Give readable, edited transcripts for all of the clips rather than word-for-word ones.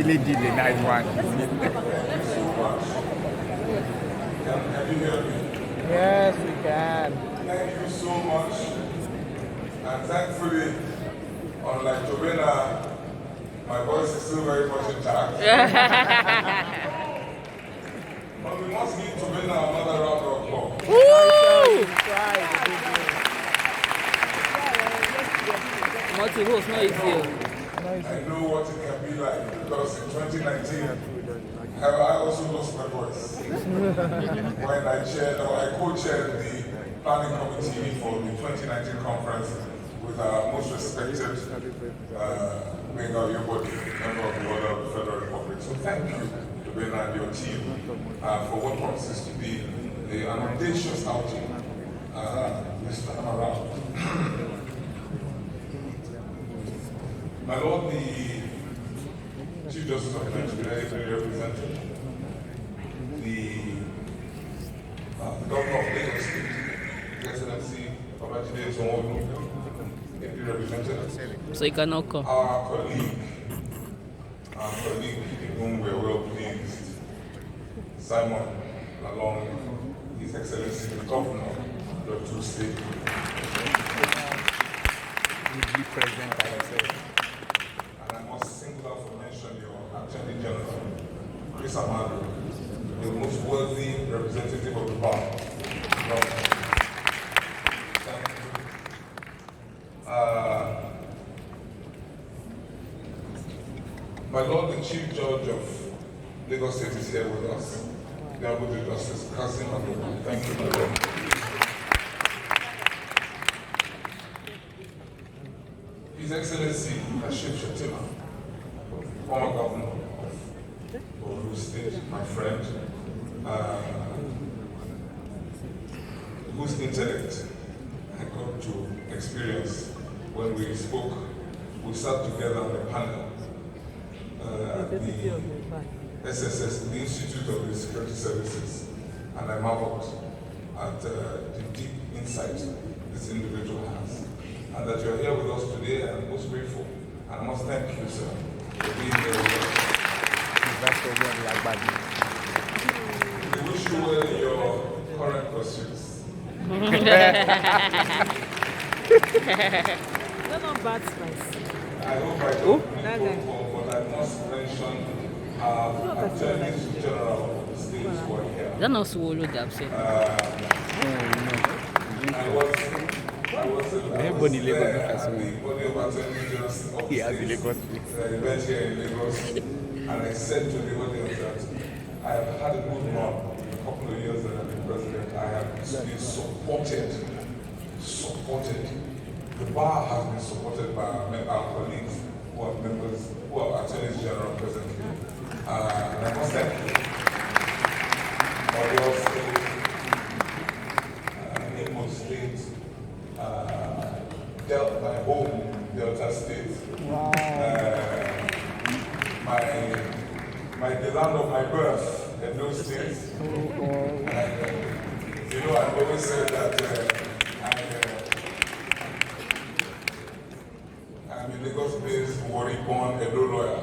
really did a nice one. Can you hear me? Yes, we can. Thank you so much. And thankfully, unlike Jovena, my voice is still very much intact. But we must give Jovena another round of applause. Woo! Multi-host, no easy. I know what it can be like because in 2019, I also lost my voice when I co-chaired the planning committee for the 2019 conference with our most respected Benga Yobodi, member of the Order of the Federal Republic. So thank you to Ben and your team for what promises to be an audacious outing this time around. My Lord, the Chief Justice of Nigeria represented, the Governor of Lagos State, His Excellency Onweh, represented. So you cannot come. Our colleague, in whom we are well pleased, Simon, along His Excellency the Governor of the two states. And I must single out for mention your Attorney General, Chris Amado, the most worthy representative of the bar. My Lord, the Chief Judge of Lagos State is here with us. The Honorable Justice Kasim Abu. Thank you, my Lord. His Excellency Hashim Shatima, former governor of Oru State, my friend, whose intellect I got to experience when we spoke. We sat together on a panel at the SSS, the Institute of the Security Services, and I marveled at the deep insight this individual has. And that you're here with us today, I'm most grateful. And I must thank you, sir, for being here with us. We wish you well in your current pursuits. Not bad spice. I hope I don't but I must mention Attorney General of the State who are here. That not swallow that upset. I was Everybody in Lagos look at the body of Attorney General of He has the Lagos event here in Lagos, and I said to the audience that I have had a good run. A couple of years that I've been president, I have been supported. The bar has been supported by our colleagues who are members, who are attorneys general presently. And I must thank you. Oyo State, Eko State, my home, Delta State. Wow. The land of my birth, Edo State. You know, I've always said that I'm a Lagos-based, Warri-born Edo lawyer.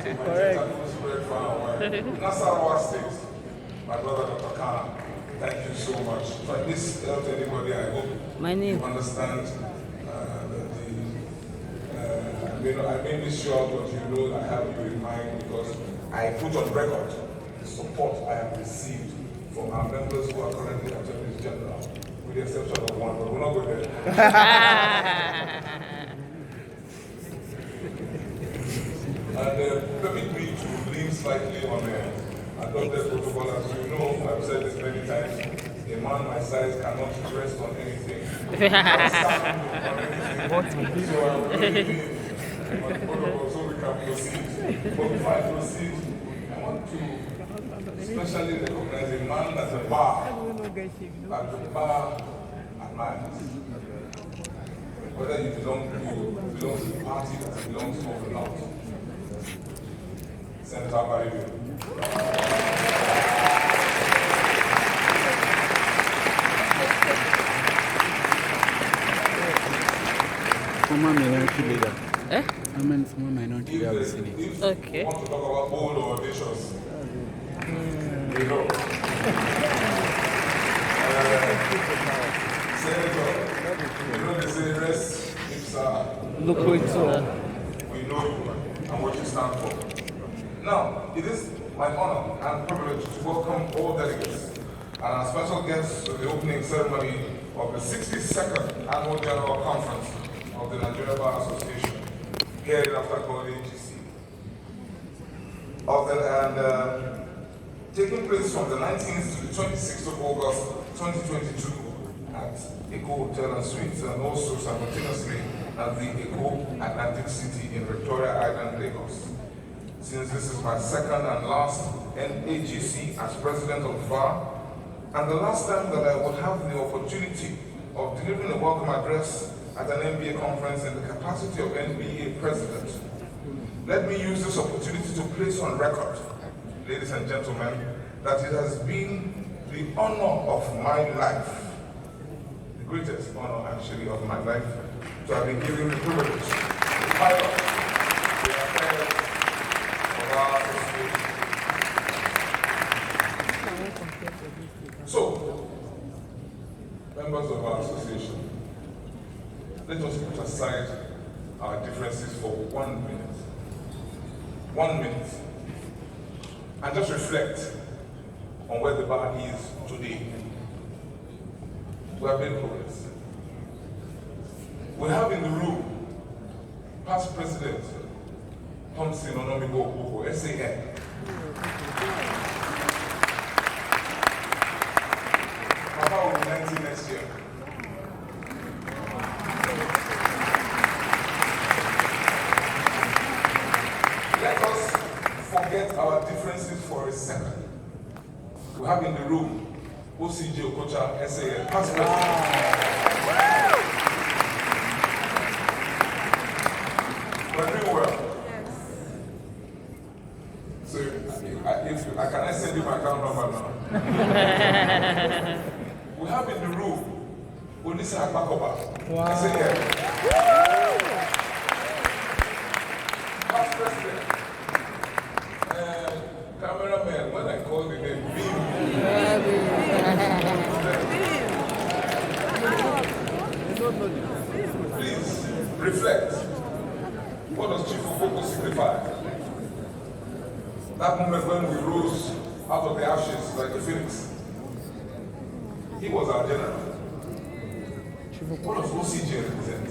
So my tentacles spread far away. Nasarawa State, my brother Dr. Khan, thank you so much. If I misspelled anybody, I hope My name. you understand I may miss you out, but you know I have you in mind because I put on record the support I have received from our members who are currently Attorneys General, with the exception of one, but we're not going there. And permit me to lean slightly on adopted protocol. As you know, I've said this many times, a man my size cannot rest on anything. So we can proceed. But before I proceed, I want to especially recognize a man at the bar admires. Whether you belong to the party that you belong to or not. Senator Barry. Former minority leader. Women from minority If, they are if listening. you Okay. want to talk about bold or audacious, you know. Senator, you know they say rest ipsa. Look who it's all. We know you and what you stand for. Now, it is my honor and privilege to welcome all delegates and our special guests to the opening ceremony of the 62nd Annual General Conference of the Nigeria Bar Association here in Aftakol AGC. Taking place from the 19th to the 26th of August 2022 at Eko Hotel and Suites, and also simultaneously at the Eko Atlantic City in Victoria Island, Lagos. Since this is my second and last NAGC as president of the bar, and the last time that I will have the opportunity of delivering a welcome address at an NBA conference in the capacity of NBA president, let me use this opportunity to place on record, ladies and gentlemen, that it has been the honor of my life, the greatest honor actually of my life, to have been given the privilege to pilot the affairs of our association. So, members of our association, let us put aside our differences for 1 minute. 1 minute. And just reflect on where the bar is today. We have made progress. We have in the room past President Thompson Onomigbo SAN. Papa will be 90 next year. Let us forget our differences for a second. We have in the room OCJ Okocha, SAN, past president. We're doing well. So, can I send you my account number now? We have in the room Olumide Akpata, SAN. Past president. Cameraman, when I call the name, please reflect. What does Chief Okoko signify? That moment when we rose out of the ashes like a phoenix. He was our general. What does OCJ represent?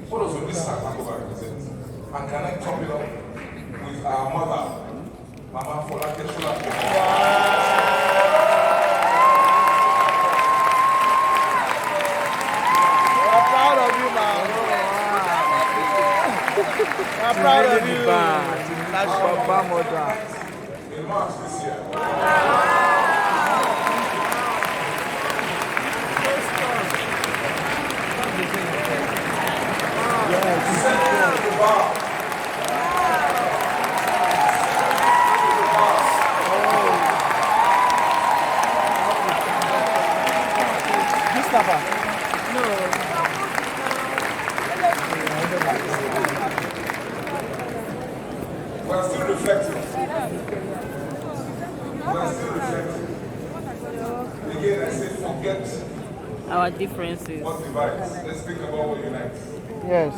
What does Olumide Akpata represent? And can I top it up with our mother, Mama Folake Shola? I'm proud of you, man. I'm proud of you. That's Papa Mother. In March this year. We're still reflecting. Again, I say forget Our differences. what divides. Let's think about what unites. Yes.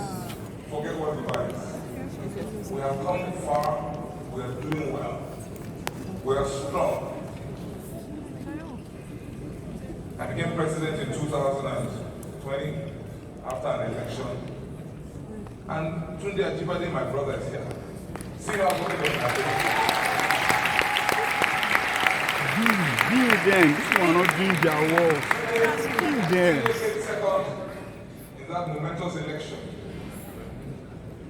Forget what divides. We have come far. We are doing well. We are strong. I became president in 2020 after an election. And Tunde Ajibade, my brother, is here. See how good it is. Give them. This one not give their work. Give them. Second in that momentous election.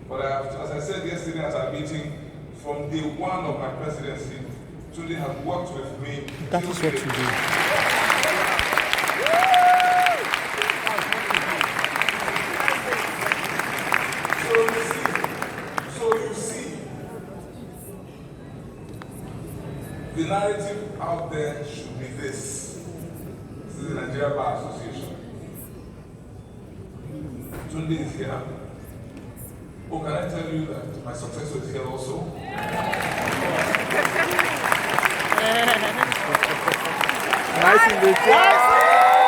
But as I said yesterday at our meeting, from day one of my presidency, Tunde has worked with me. That is what you do. So you see, the narrative out there should be this. This is the Nigeria Bar Association. Tunde is here. Oh, can I tell you that my successor is here also? Nice in the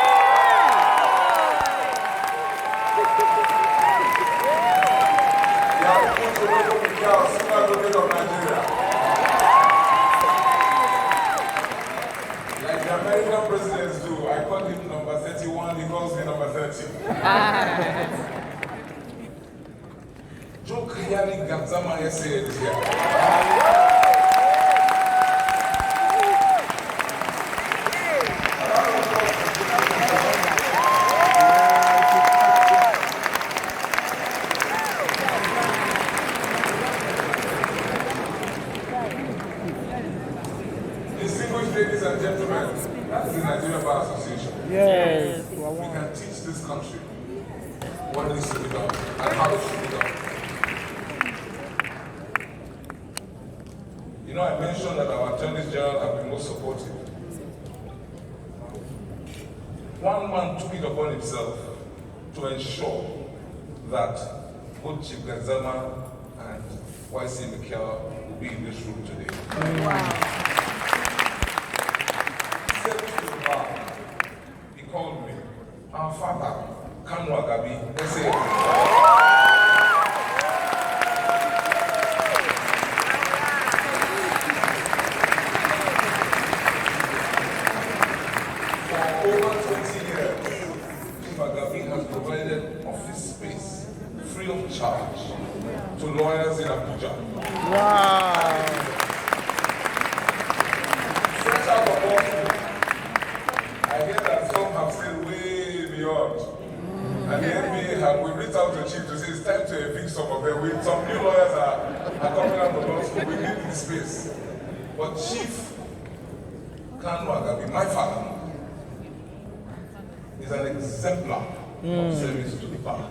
Like the American presidents do, I call him number 31, he calls me number 30. Joe Kayani Gamzama essay is here. Distinguished ladies and gentlemen, that's the Nigerian Bar Association. Yes. We can teach this country what needs to be done and how it should be done. You know, I mentioned that our attorneys general have been most supportive. One man took it upon himself to ensure that both Chief Gazama and YC Mikel will be in this room today. Wow. He said to the bar, he called me, our father, Kanu Agabi, SA. Over 20 years, Chief Agabi has provided office space free of charge to lawyers in Abuja. Wow. Fresh out of law school, I hear that some have stayed way beyond. And the NBA we reached out to Chief to say it's time to evict some of them. Some new lawyers are coming out of law school, we need this space. But Chief Kanu Agabi, my father, is an exemplar of service to the bar.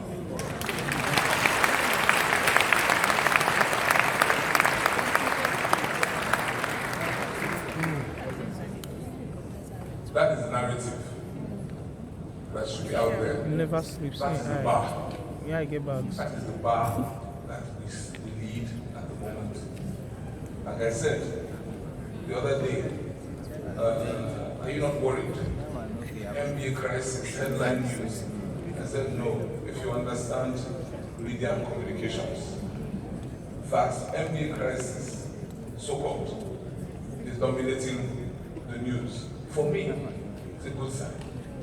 That is the narrative that should be out there. Never sleeps. That is the bar. Yeah, I get bags. That is the bar that we lead at the moment. Like I said the other day, are you not worried? NBA crisis, headline news. I said no, if you understand media and communications. That NBA crisis, so-called, is dominating the news. For me, it's a good sign.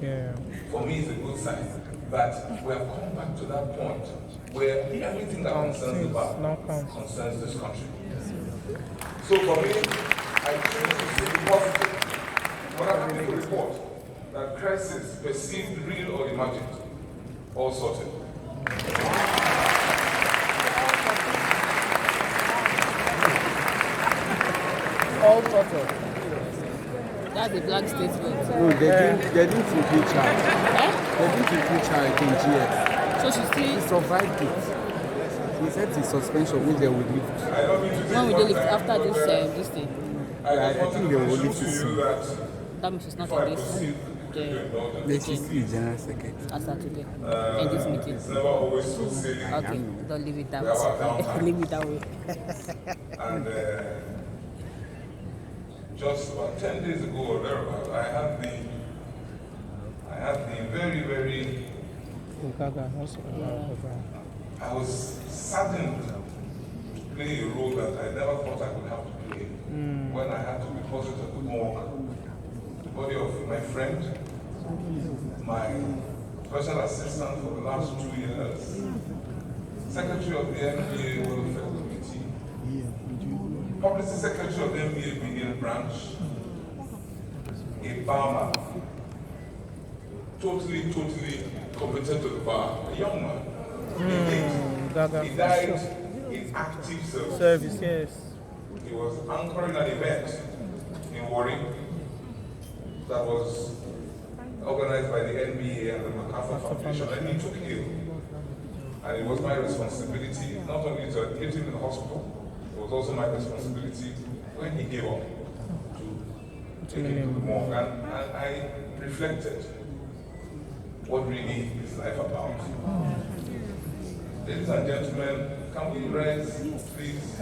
Yeah. For me, it's a good sign that we have come back to that point where everything that concerns the bar concerns this country. So for me, I choose to see the positive. What I'm happy to report, that crisis, perceived, real or imagined, all sorted. All sorted. That's a black statement. No, they didn't impeach her. Eh? They didn't impeach her in GS. So she She still, survived it. He said the suspension which they would lift. I don't mean to take when we more did it time, after but, this thing, I I just think wanted they to will mention live to to you see. that that means she's not before I in this, proceed the, to indulgence, Let you see General Secretary. as at today, in this meeting. it's never always smooth sailing. Okay, don't leave it that We have our way. downtime. Leave it that way. And just about 10 days ago or thereabouts, I had the very, very, I was saddened to play a role that I never thought I would have to play when I had to deposit at the morgue the body of my friend, my personal assistant for the last 2 years, secretary of the NBA Welfare Committee, publicity secretary of the NBA Benin branch, a barman, totally committed to the bar, a young man. He died in active service. Yes. He was anchoring an event in Warri that was organized by the NBA and the MacArthur Foundation, and he took ill. And it was my responsibility not only to admit him in the hospital, it was also my responsibility when he gave up to take him to the morgue. And I reflected, what really is life about? Ladies and gentlemen, can we rise, please?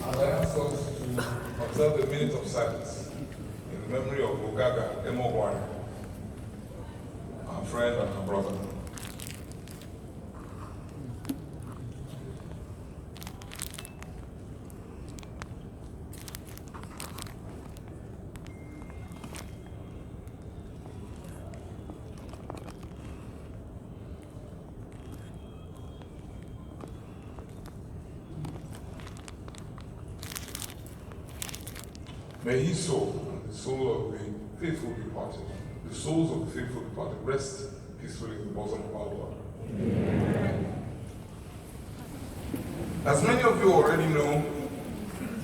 I ask us to observe a minute of silence in the memory of Ogaga Onweh, our friend and our brother. May his soul and the soul of the faithful departed, the souls of the faithful departed, rest peacefully in the bosom of our Lord. As many of you already know,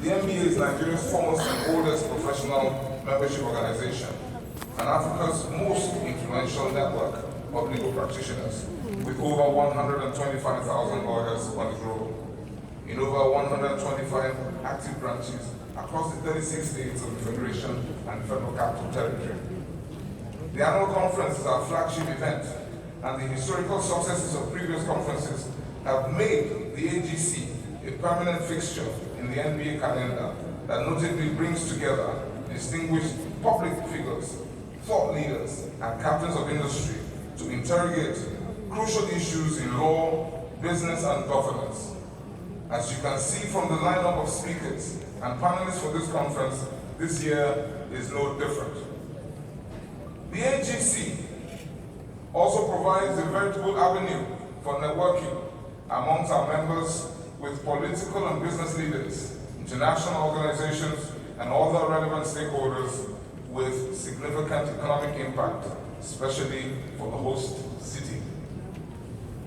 the NBA is Nigeria's foremost and oldest professional membership organization and Africa's most influential network of legal practitioners, with over 125,000 lawyers on its roll, in over 125 active branches across the 36 states of the Federation and Federal Capital Territory. The annual conference is our flagship event, and the historical successes of previous conferences have made the AGC a permanent fixture in the NBA calendar that notably brings together distinguished public figures, thought leaders, and captains of industry to interrogate crucial issues in law, business, and governance. As you can see from the lineup of speakers and panelists for this conference, this year is no different. The AGC also provides a veritable avenue for networking amongst our members with political and business leaders, international organizations, and other relevant stakeholders with significant economic impact, especially for the host city.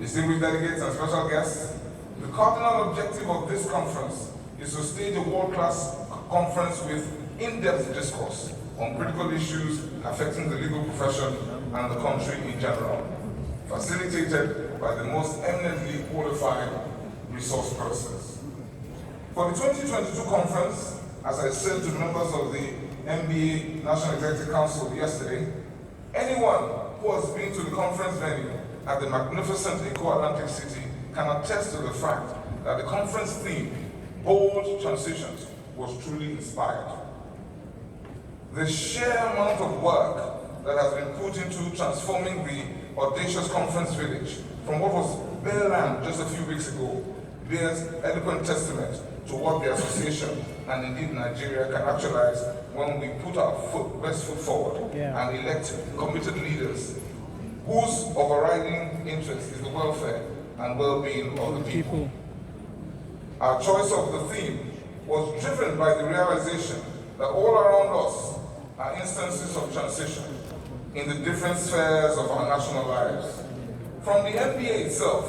Distinguished delegates and special guests, the cardinal objective of this conference is to stage a world-class conference with in-depth discourse on critical issues affecting the legal profession and the country in general, facilitated by the most eminently qualified resource persons. For the 2022 conference, as I said to members of the NBA National Executive Council yesterday, anyone who has been to the conference venue at the magnificent Eko Atlantic City can attest to the fact that the conference theme, Bold Transitions, was truly inspired. The sheer amount of work that has been put into transforming the audacious conference village from what was bare land just a few weeks ago bears eloquent testament to what the association and indeed Nigeria can actualize when we put our best foot forward and elect committed leaders whose overriding interest is the welfare and well-being of the people. Our choice of the theme was driven by the realization that all around us are instances of transition in the different spheres of our national lives. From the NBA itself,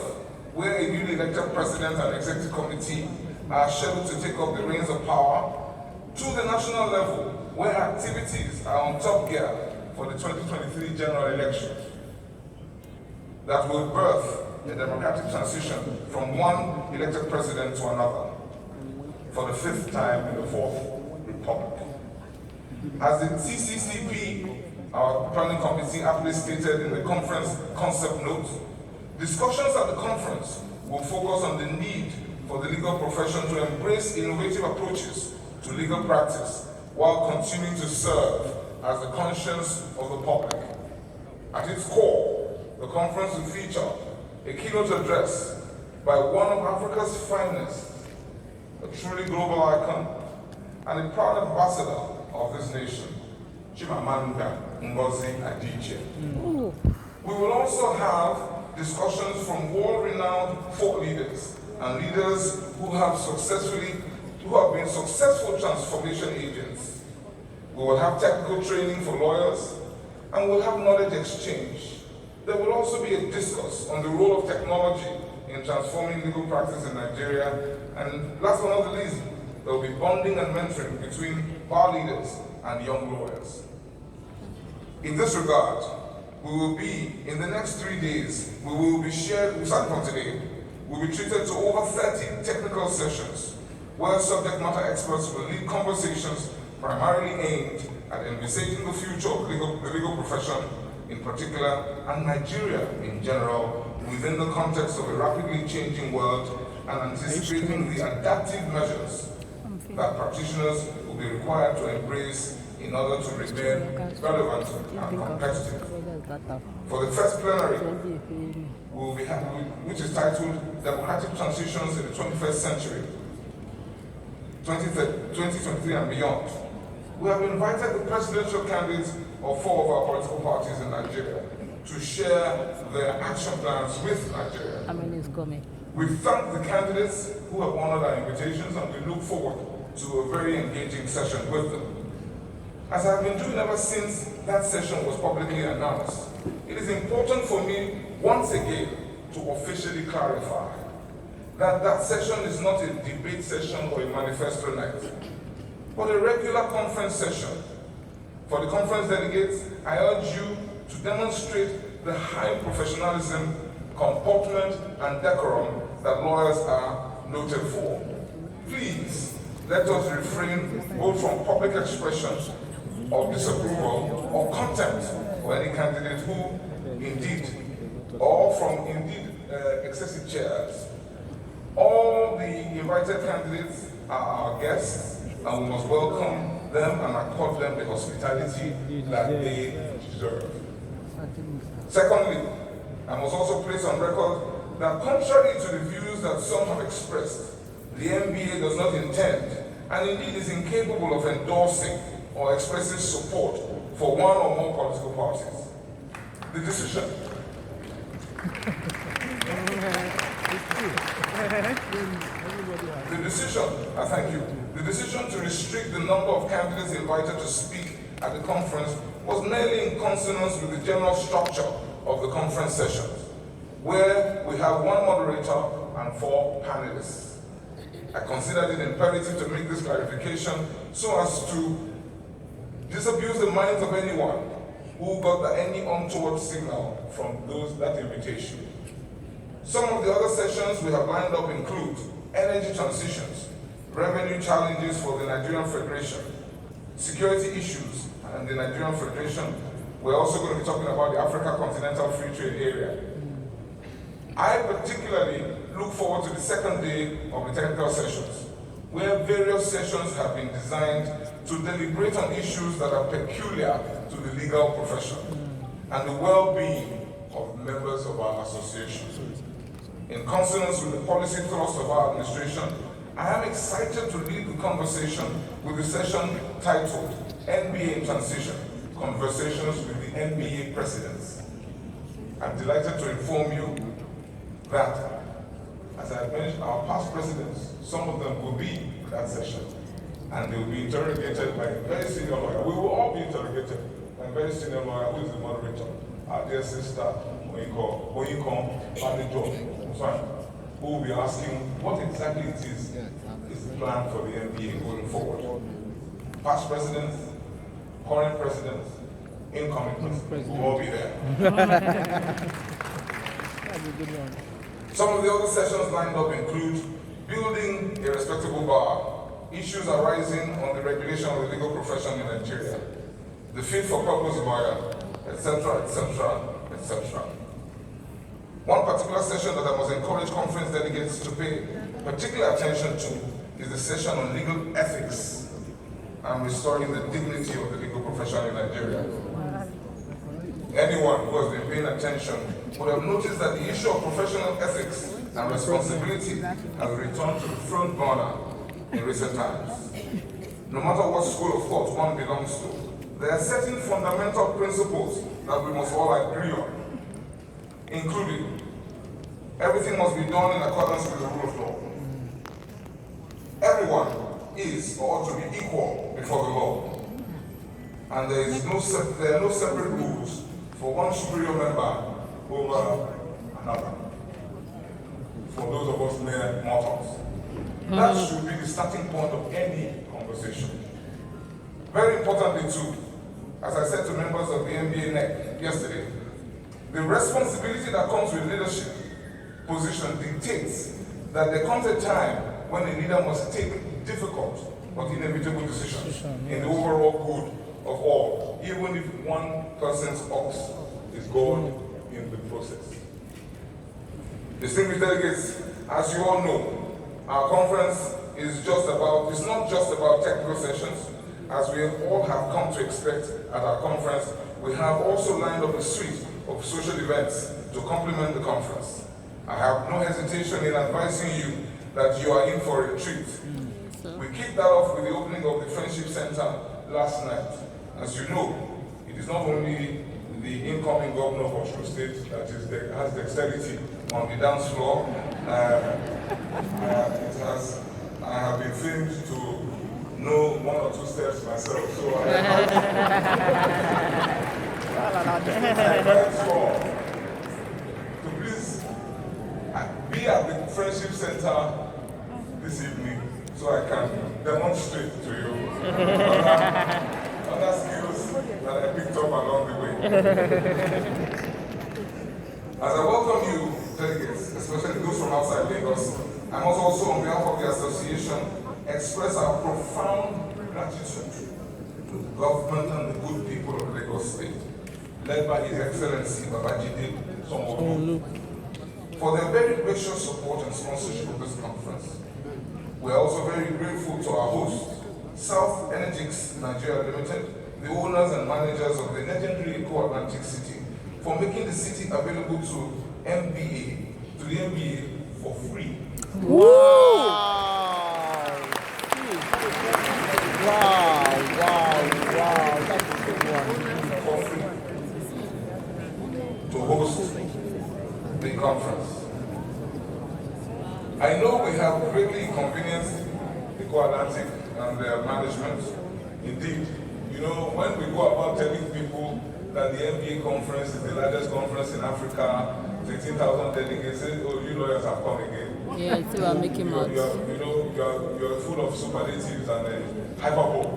where a newly elected president and executive committee are scheduled to take up the reins of power, to the national level, where activities are on top gear for the 2023 general elections that will birth a democratic transition from one elected president to another for the 5th time in the 4th Republic. As the TCCP, our planning committee, aptly stated in the conference concept note, discussions at the conference will focus on the need for the legal profession to embrace innovative approaches to legal practice while continuing to serve as the conscience of the public. At its core, the conference will feature a keynote address by one of Africa's finest, a truly global icon, and a proud ambassador of this nation, Chimamanda Ngozi Adichie. We will also have discussions from world-renowned thought leaders and leaders who have been successful transformation agents. We will have technical training for lawyers, and we'll have knowledge exchange. There will also be a discourse on the role of technology in transforming legal practice in Nigeria, and last but not least, there will be bonding and mentoring between bar leaders and young lawyers. In this regard, we will be, in the next 3 days, starting from today, we'll be treated to over 30 technical sessions where subject matter experts will lead conversations primarily aimed at envisaging the future of the legal profession in particular, and Nigeria in general, within the context of a rapidly changing world and anticipating the adaptive measures that practitioners will be required to embrace in order to remain relevant and competitive. For the first plenary, we'll be which is titled Democratic Transitions in the 21st Century, 2023 and beyond, we have invited the presidential candidates of 4 of our political parties in Nigeria to share their action plans with Nigeria. We thank the candidates who have honored our invitations, and we look forward to a very engaging session with them. As I've been doing ever since that session was publicly announced, it is important for me once again to officially clarify that that session is not a debate session or a manifesto night, but a regular conference session. For the conference delegates, I urge you to demonstrate the high professionalism, comportment, and decorum that lawyers are noted for. Please, let us refrain both from public expressions of disapproval or contempt for any candidate who, indeed, or from excessive chairs. All the invited candidates are our guests, and we must welcome them and accord them the hospitality that they deserve. Secondly, I must also place on record that contrary to the views that some have expressed, the NBA does not intend, and indeed is incapable of endorsing or expressing support for one or more political parties. The decision The decision to restrict the number of candidates invited to speak at the conference was merely in consonance with the general structure of the conference sessions, where we have 1 moderator and 4 panelists. I considered it imperative to make this clarification so as to disabuse the minds of anyone who got any untoward signal from that invitation. Some of the other sessions we have lined up include energy transitions, revenue challenges for the Nigerian Federation, security issues and the Nigerian Federation. We're also going to be talking about the Africa Continental Free Trade Area. I particularly look forward to the second day of the technical sessions, where various sessions have been designed to deliberate on issues that are peculiar to the legal profession and the well-being of members of our association. In consonance with the policy thrust of our administration, I am excited to lead the conversation with the session titled NBA in Transition, Conversations with the NBA Presidents. I'm delighted to inform you that, as I mentioned, our past presidents, some of them will be in that session, and they will be interrogated by a very senior lawyer. We will all be interrogated by a very senior lawyer who is the moderator, our dear sister, Oyinkan Badijo, who will be asking what exactly it is the plan for the NBA going forward. Past presidents, current presidents, incoming presidents will all be there. Some of the other sessions lined up include building a respectable bar, issues arising on the regulation of the legal profession in Nigeria, the fit for purpose lawyer, etc., etc., etc. One particular session that I must encourage conference delegates to pay particular attention to is the session on legal ethics and restoring the dignity of the legal profession in Nigeria. Anyone who has been paying attention would have noticed that the issue of professional ethics and responsibility has returned to the front burner in recent times. No matter what school of thought one belongs to, there are certain fundamental principles that we must all agree on, including everything must be done in accordance with the rule of law. Everyone is or ought to be equal before the law, and there are no separate rules for one superior member over another, for those of us mere mortals. That should be the starting point of any conversation. Very importantly too, as I said to members of the NBA NEC yesterday, the responsibility that comes with leadership position dictates that there comes a time when a leader must take difficult but inevitable decisions in the good of all, even if one person's ox is gone in the process. Distinguished delegates, as you all know, our conference is not just about technical sessions. As we all have come to expect at our conference, we have also lined up a suite of social events to complement the conference. I have no hesitation in advising you that you are in for a treat. We kicked that off with the opening of the Friendship Center last night. As you know, it is not only the incoming governor of Osun State that has dexterity on the dance floor. I have been famed to know one or two steps myself, so I invite you all to please be at the Friendship Center this evening so I can demonstrate to you other skills that I picked up along the way. As I welcome you, delegates, especially those from outside Lagos, I must also, on behalf of the association, express our profound gratitude to the government and the good people of Lagos State, led by His Excellency Babajide Sanwo-Olu, for their very gracious support and sponsorship of this conference. We are also very grateful to our host, South Energix Nigeria Limited, the owners and managers of the legendary Eko Atlantic City, for making the city available to the MBA for free. Wow! That's a good one. For free to host the conference. I know we have greatly inconvenienced the Eko Atlantic and their management. Indeed, you know, when we go about telling people that the MBA conference is the largest conference in Africa, 13,000 delegates, say, oh, you lawyers have come again. Yeah, so I'm making out. You're full of superlatives and hyperbole.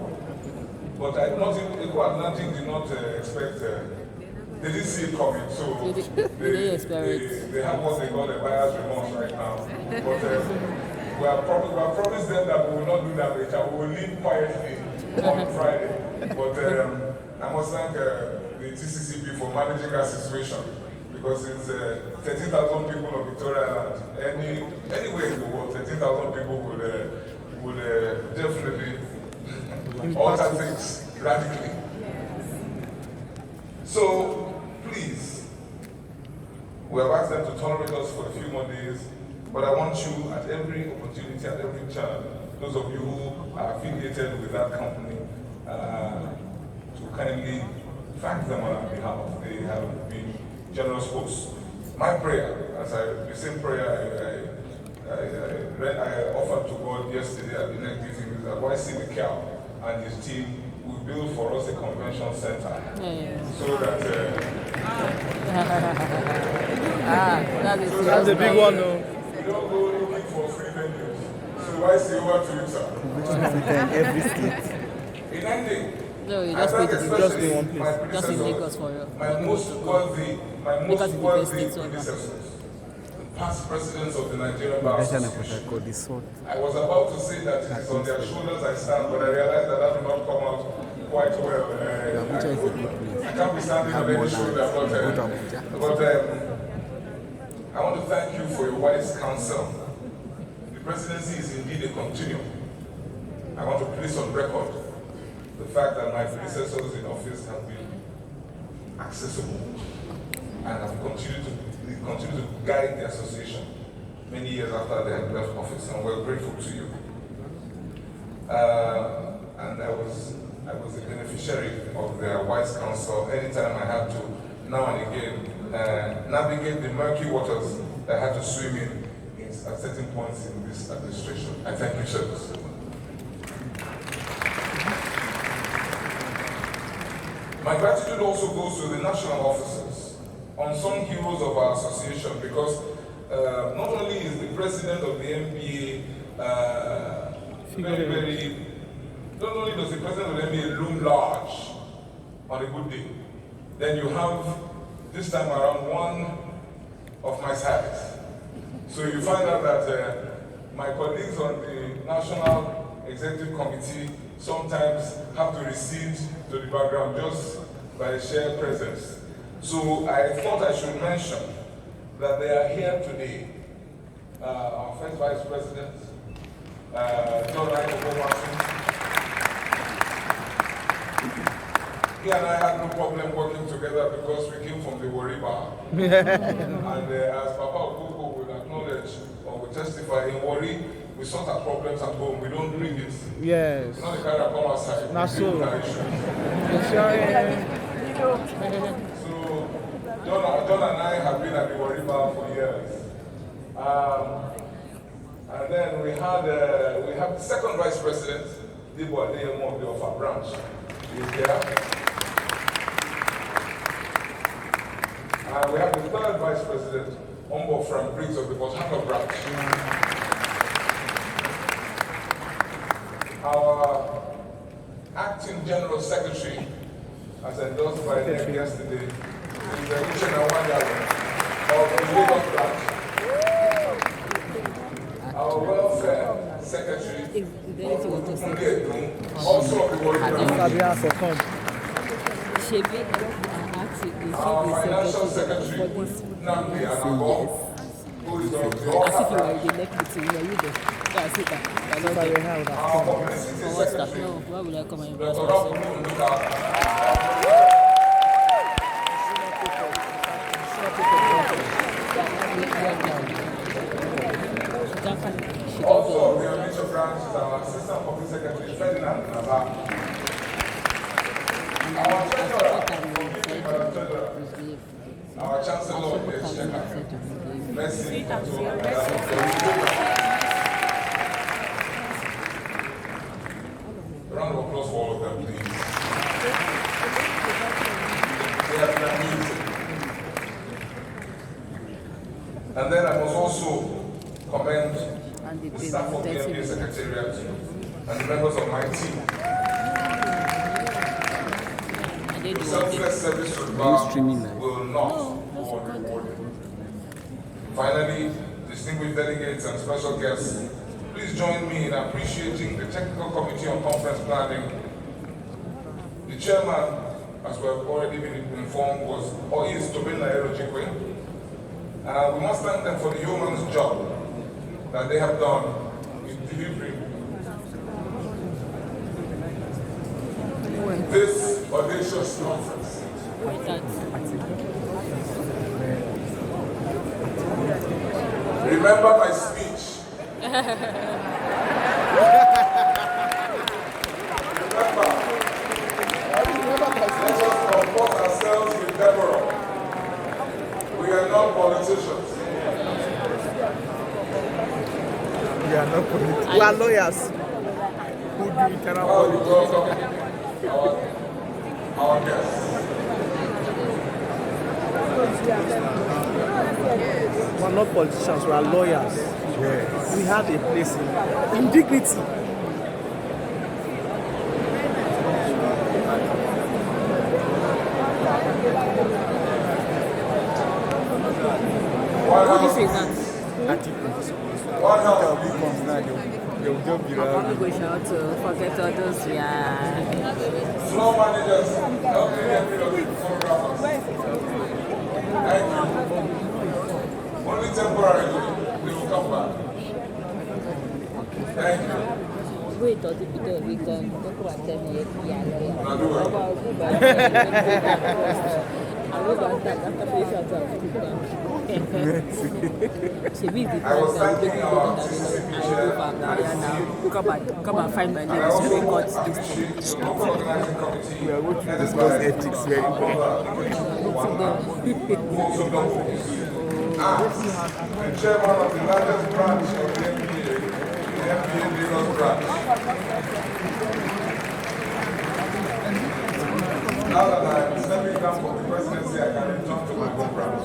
But I not Eko Atlantic did not expect, they didn't see it coming, so they have what they call a buyer's remorse right now. But we have promised them that we will not do that later. We will leave quietly on Friday. But I must thank the TCCB for managing our situation, because it's 13,000 people of Victoria Island. Anywhere in the world, 13,000 people would definitely alter things radically. So, please, we have asked them to tolerate us for a few more days, but I want you at every opportunity, at every chance, those of you who are affiliated with that company, to kindly thank them on our behalf. They have been generous hosts. My prayer, the same prayer I offered to God yesterday at the next meeting, is that YC Mikhail and his team will build for us a convention center. So that That's a big one, though. we don't go looking for free venues. So YC, over to you, sir. Convention center in every state. In ending, No, you just need to be Just in one place. just in Lagos for you. my most worthy Because it's the best state to predecessors, past presidents of the Nigerian Bar Convention Association. called the sort. I was about to say that it is on their shoulders I stand, but I realized that will not come out quite well. Abuja is a good place. I can't be standing on any shoulder, Go to Abuja. but I want to thank you for your wise counsel. The presidency is indeed a continuum. I want to place on record the fact that my predecessors in office have been accessible and have continued to guide the association many years after they had left office, and we're grateful to you. And I was a beneficiary of their wise counsel anytime I had to, now and again, navigate the murky waters that I had to swim in at certain points in this administration. I thank you, sirs. My gratitude also goes to the national officers, unsung heroes of our association, because not only is the president of the MBA not only does the president of the MBA loom large on a good day, then you have this time around one of my size. So you find out that my colleagues on the National Executive Committee sometimes have to recede to the background just by sheer presence. So I thought I should mention that they are here today. Our first Vice President, John Egboh. He and I had no problem working together because we came from the Warri Bar. And as Papa Okoko will acknowledge or will testify, in Warri, we sort our problems at home, we don't bring it. Yes. It's not the kind of come outside. Not so. So, John and I have been at the Warri Bar for years. And then we have the second Vice President, Egboh Adeyemo of our branch. He's here. And we have the third Vice President, Onweh from Briggs of the Port Harcourt branch. Our acting General Secretary, as endorsed by them yesterday, is the Uchenna of the Lagos branch. Our Welfare Secretary, also of the Warri branch. Our Financial Secretary, Namdi Anabo, who is of the Orca branch. Our Publicity Secretary, Dr. Also, the Amateur branch is our Assistant Public Secretary, Ferdinand Naba. Our Treasurer, our Chancellor, is Sheka. Merci. A round of applause for all of them, please. They have been amazing. And then I must also commend the staff of the MPA Secretariat and the members of my team. The selfless service to the bar will not go unrewarded. Finally, distinguished delegates and special guests, please join me in appreciating the Technical Committee on Conference Planning. The chairman, as we have already been informed, was or is Tobin Ejikwe. We must thank them for the yeoman's job that they have done in delivering this audacious conference. Remember my speech. Remember, let us comport ourselves with Deborah. We are not politicians. We are not politicians. We are lawyers who do internal politics. Our guests. We are not politicians, we are lawyers. Yes. We have a place in dignity. What do you say that? What else? I'm going to forget all those, yeah. Floor managers, help me get rid of the photographers. Thank you. Only temporarily, we will come back. Thank you. Wait, or the video we can talk about them yet. Now do it. I was thanking our CCP chair come and find my name. I also Record appreciate the local organizing committee. We are going to discuss ethics very well. Who also knows. The chairman of the largest branch of the MPA Lagos branch. Now that I'm stepping down from the presidency, I can return to my home branch.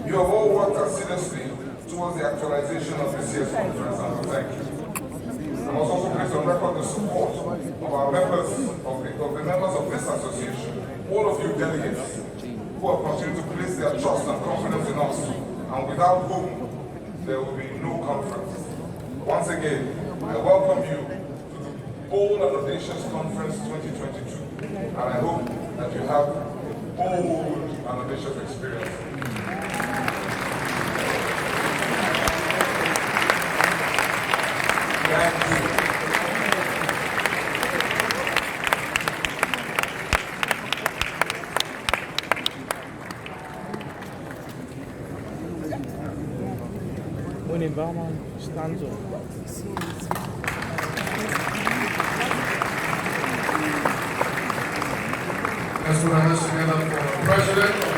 You have all worked assiduously towards the actualization of this year's conference, and we thank you. I must also place on record the support of our members, of the members of this association, all of you delegates, who have continued to place their trust and confidence in us, and without whom there will be no conference. Once again, I welcome you to the Bold and Audacious Conference 2022, and I hope that you have bold and audacious experience. Thank you. When in Bauman stands up. Let's put our hands together for the President